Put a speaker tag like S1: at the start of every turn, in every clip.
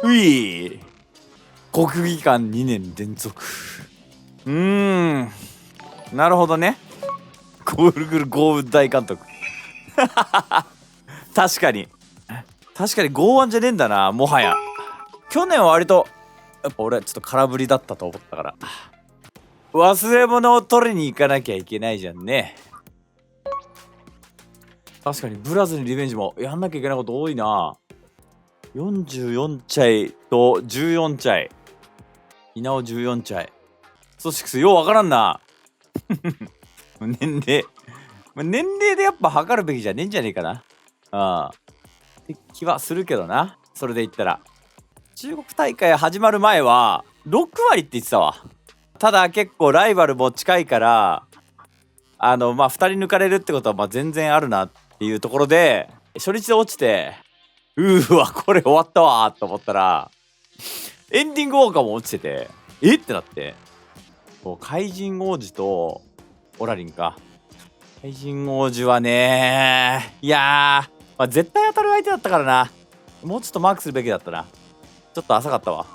S1: うい国技館2年連続。なるほどね。ゴール豪雨大監督。確かに剛腕じゃねえんだな、もはや。去年は割とやっぱ俺はちょっと空振りだったと思ったから、忘れ物を取りに行かなきゃいけないじゃんね。確かにブラズにリベンジもやんなきゃいけないこと多いな。44チャイと14チャイ、稲尾14チャイ、スト6ようわからんな。年齢でやっぱ測るべきじゃねえんじゃねえかな。って気はするけどな。それで言ったら中国大会始まる前は6割って言ってたわ。ただ結構ライバルも近いから、2人抜かれるってことは全然あるなっていうところで、初日で落ちて、これ終わったわーと思ったら、エンディングウォーカーも落ちてて、ってなって、怪人王子とオラリンか。怪人王子はね、いやー、絶対当たる相手だったからな。もうちょっとマークするべきだったな。ちょっと浅かったわ。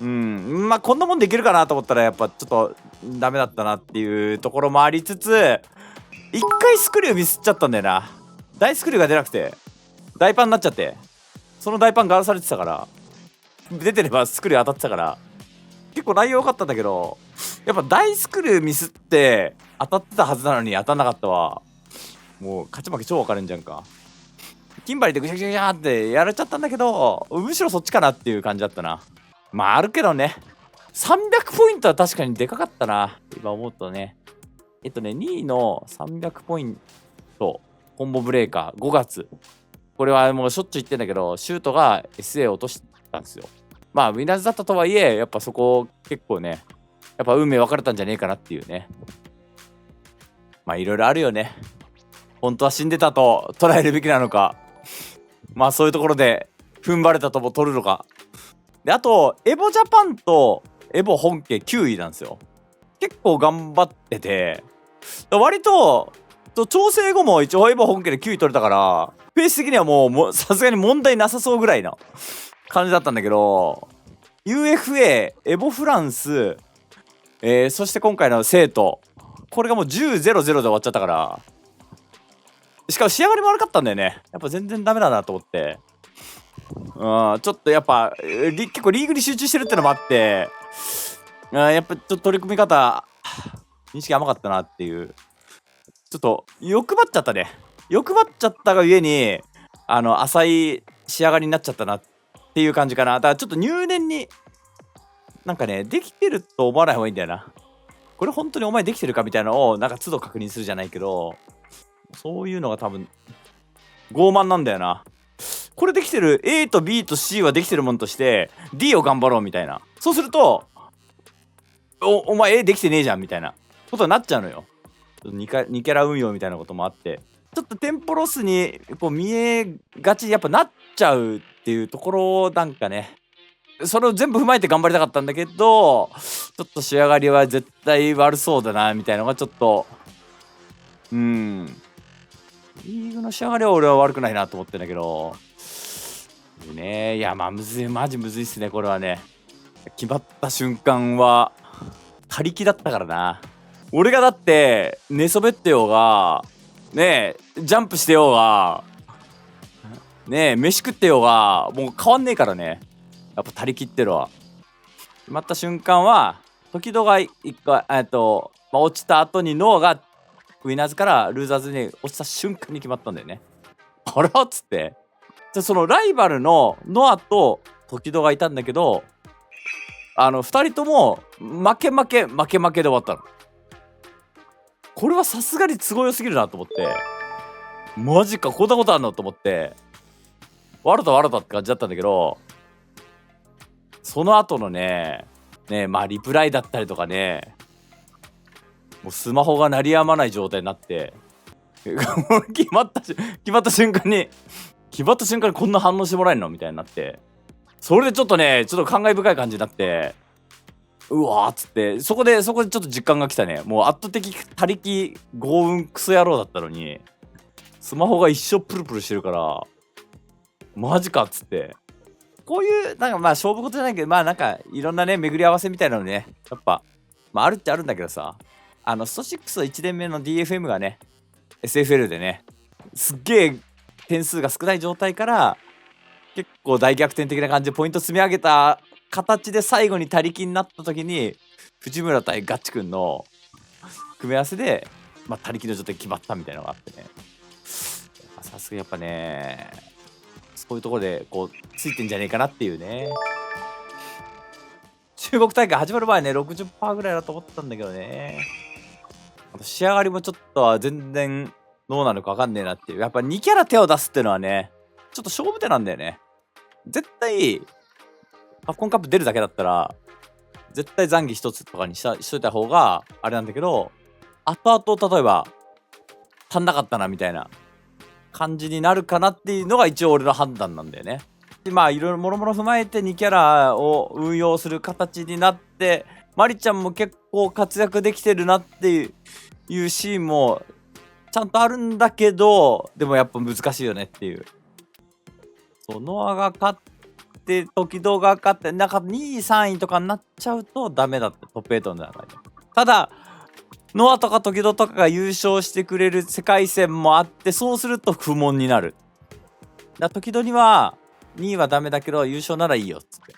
S1: こんなもんでいけるかなと思ったら、やっぱちょっとダメだったなっていうところもありつつ、一回スクリューミスっちゃったんだよな。大スクリューが出なくて大パンになっちゃって、その大パンガラされてたから、出てればスクリュー当たってたから結構内容良かったんだけど、やっぱ大スクリューミスって当たってたはずなのに当たんなかったわ。もう勝ち負け超分かれんじゃんか。キンバリでぐしゃぐしゃぐしゃってやられちゃったんだけど、むしろそっちかなっていう感じだったな。あるけどね、300ポイントは確かにでかかったな、今思うとね。2位の300ポイントコンボブレーカー5月、これはもうしょっちゅう言ってんだけど、シュートが SA を落としたんですよ。ウィナーズだったとはいえ、やっぱそこ結構ね、やっぱ運命分かれたんじゃねえかなっていうね。いろいろあるよね。本当は死んでたと捉えるべきなのか、そういうところで踏ん張れたとも取るのか。で、あとエボジャパンとエボ本家9位なんですよ。結構頑張ってて、割と調整後も一応エボ本家で9位取れたから、ペース的にはもうさすがに問題なさそうぐらいな感じだったんだけど、 UFA エボフランス、そして今回の生徒、これがもう 10-0-0 で終わっちゃったから、しかも仕上がりも悪かったんだよね。やっぱ全然ダメだなと思って、ちょっとやっぱ結構リーグに集中してるってのもあって、やっぱちょっと取り組み方認識甘かったなっていう、ちょっと欲張っちゃったね。欲張っちゃったがゆえに浅い仕上がりになっちゃったなっていう感じかな。だからちょっと入念になんかね、できてると思わない方がいいんだよな。これ本当にお前できてるかみたいなのをなんか都度確認するじゃないけど、そういうのが多分傲慢なんだよな。これできてる A と B と C はできてるもんとして D を頑張ろうみたいな、そうするとお前 A できてねえじゃんみたいなことになっちゃうのよ。2キャラ運用みたいなこともあって、ちょっとテンポロスに見えがちやっぱなっちゃうっていうところなんかね、それを全部踏まえて頑張りたかったんだけど、ちょっと仕上がりは絶対悪そうだなみたいなのがちょっとリーグの仕上がりは俺は悪くないなと思ってんだけどね。いやむずい、マジむずいっすねこれはね。決まった瞬間は他力だったからな。俺がだって寝そべってようがねえ、ジャンプしてようがねえ、飯食ってようがもう変わんねえからね。やっぱ他力ってるわ。決まった瞬間は時戸が一回落ちた後にノアがウィナーズからルーザーズに落ちた瞬間に決まったんだよね。あらっつって、じゃそのライバルのノアと時戸がいたんだけど、2人とも負けで終わったの。これはさすがに都合良すぎるなと思って、マジかこんなことあんのと思って、わらだって感じだったんだけど、その後のねリプライだったりとかね、もうスマホが鳴りやまない状態になって決まった瞬間にこんな反応してもらえるのみたいになって、それでちょっと感慨深い感じになって、うわーっつって、そこでちょっと実感が来たね。もう圧倒的他力豪運クソ野郎だったのに、スマホが一生プルプルしてるからマジかっつって、こういうなんかまあ勝負事じゃないけど、まあなんかいろんなね巡り合わせみたいなのね、やっぱまああるっちゃあるんだけどさ、スト6の1年目の DFM がね SFL でね、すっげえ点数が少ない状態から結構大逆転的な感じでポイント積み上げた形で最後に他力になった時に藤村対ガッチくんの組み合わせで、まあ、他力の状態決まったみたいなのがあってね、さすがやっぱねそういうところでこうついてんじゃねえかなっていうね。中国大会始まる前ね 60% ぐらいだと思ったんだけどね、あと仕上がりもちょっとは全然どうなるか分かんねえなっていう。やっぱ2キャラ手を出すっていうのはねちょっと勝負手なんだよね。絶対カプコンカップ出るだけだったら絶対残機一つとかにしといた方があれなんだけど、後々例えば足んなかったなみたいな感じになるかなっていうのが一応俺の判断なんだよね。でまあいろいろもろもろ踏まえて2キャラを運用する形になって、マリちゃんも結構活躍できてるなっていうシーンもちゃんとあるんだけど、でもやっぱ難しいよねっていう。そうノアが勝って時々が勝ってなんか2位3位とかになっちゃうとダメだってトップ8の中で。ただノアとか時々とかが優勝してくれる世界戦もあって、そうすると不問になる。だ時々には2位はダメだけど優勝ならいいよっつって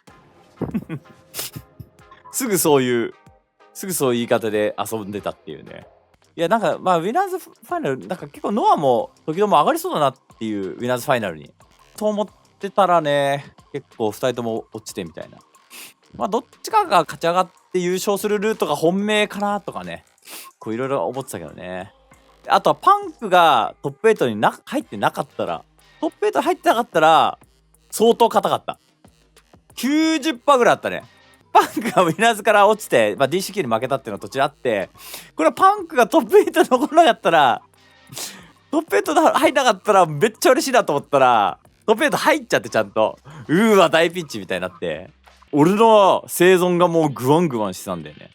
S1: すぐそういう言い方で遊んでたっていうね。いやなんかまあウィナーズファイナルなんか結構ノアも時々も上がりそうだなっていうウィナーズファイナルにと思ってたらね、結構2人とも落ちてみたいな。まあどっちかが勝ち上がって優勝するルートが本命かなとかね、こういろいろ思ってたけどね。あとはパンクがトップ8に入ってなかったら、トップ8入ってなかったら相当硬かった。90% ぐらいあったね。パンクがウィナーズから落ちて、まあ、DCQ に負けたっていうのは途中あって、これはパンクがトップ8残らなかったら、トップ8入んなかったらめっちゃ嬉しいなと思ったら、トップ8入っちゃってちゃんと、わ大ピンチみたいになって、俺の生存がもうグワングワンしてたんだよね。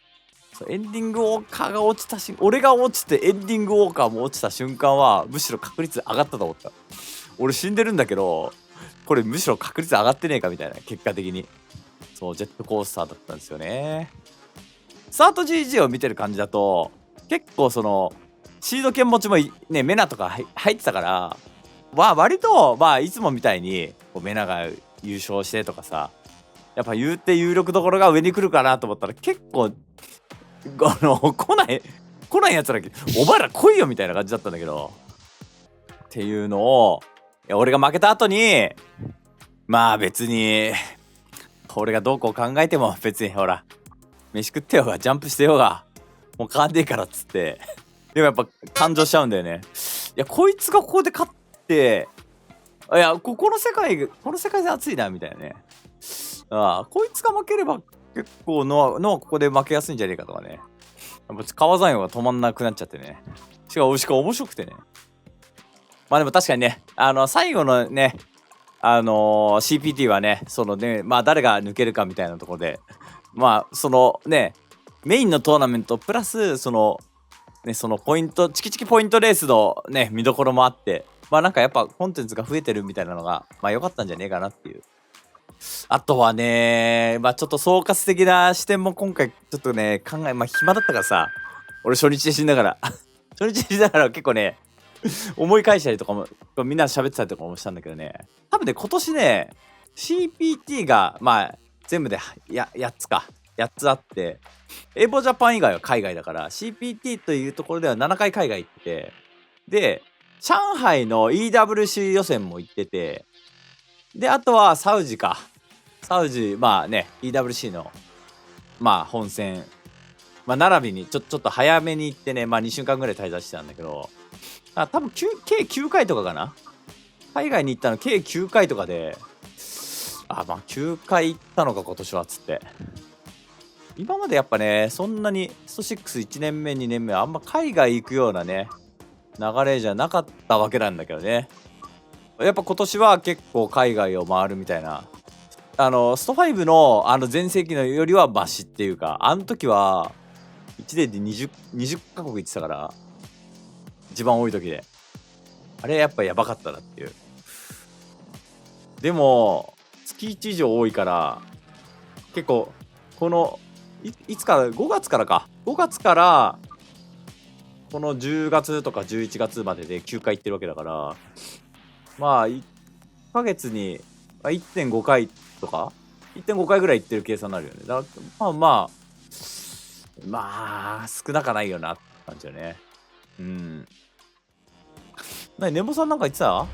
S1: エンディングウォーカーが落ちたし、俺が落ちてエンディングウォーカーも落ちた瞬間はむしろ確率上がったと思った。俺死んでるんだけど、これむしろ確率上がってねえかみたいな、結果的に。そうジェットコースターだったんですよね。スタート GG を見てる感じだと結構そのシード権持ちもねメナとか入ってたから、まあ割とまあいつもみたいにメナが優勝してとかさ、やっぱ言うて有力どころが上に来るかなと思ったら結構来ないやつらお前ら来いよみたいな感じだったんだけど、っていうのを俺が負けた後にまあ別に俺がどうこう考えても別にほら飯食ってようがジャンプしてようがもう変わんねえからっつってでもやっぱ感情しちゃうんだよね。いやこいつがここで勝って、いやこの世界で熱いなみたいなね。こいつが負ければ結構ノアここで負けやすいんじゃねえかとかね。やっぱ川山用が止まんなくなっちゃってね。しかも面白くてね。まあでも確かにね最後のねCPT はねそのねまあ誰が抜けるかみたいなところでまあそのねメインのトーナメントプラスそのポイントチキチキポイントレースのね見どころもあって、まあなんかやっぱコンテンツが増えてるみたいなのがまあ良かったんじゃねえかなっていう。あとはねまあちょっと総括的な視点も今回ちょっとねまあ暇だったからさ、俺初日で死んだから初日で死んだから結構ね思い返したりとかもみんな喋ってたりとかもしたんだけどね、多分ね今年ね CPT がまあ全部で8つあって、エボジャパン以外は海外だから CPT というところでは7回海外行ってて、で上海の EWC 予選も行ってて、であとはサウジまあね EWC のまあ本戦まあ並びにちょっと早めに行ってね、まあ2週間ぐらい滞在してたんだけど、多分計9回とかかな、海外に行ったの計9回とかで、まあ9回行ったのか今年はっつって。今までやっぱねそんなにスト61年目2年目はあんま海外行くようなね流れじゃなかったわけなんだけどね、やっぱ今年は結構海外を回るみたいな、スト5の全盛期のよりはマシっていうか、あの時は1年で20カ国行ってたから、一番多い時であれやっぱやばかったなっていう。でも月1以上多いから、結構このいつから5月からか5月からこの10月とか11月までで9回行ってるわけだから、まあ1ヶ月に1.5回とか 1.5 回ぐらい行ってる計算になるよね。だからまあ少なかないよなって感じよね。うん。ネモさんなんか言ってた？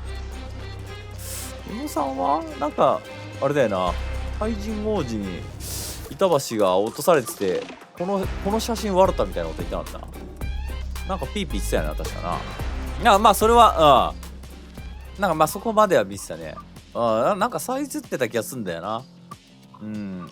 S1: ネモさんはなんかあれだよな、怪人王子に板橋が落とされてて、この写真笑ったみたいなこと言ってなかった？なんかピーピー言ってたよな、確かな。いやまあそれはなんかまあそこまでは見てたね。なんかサイズってた気がすんだよな。うん。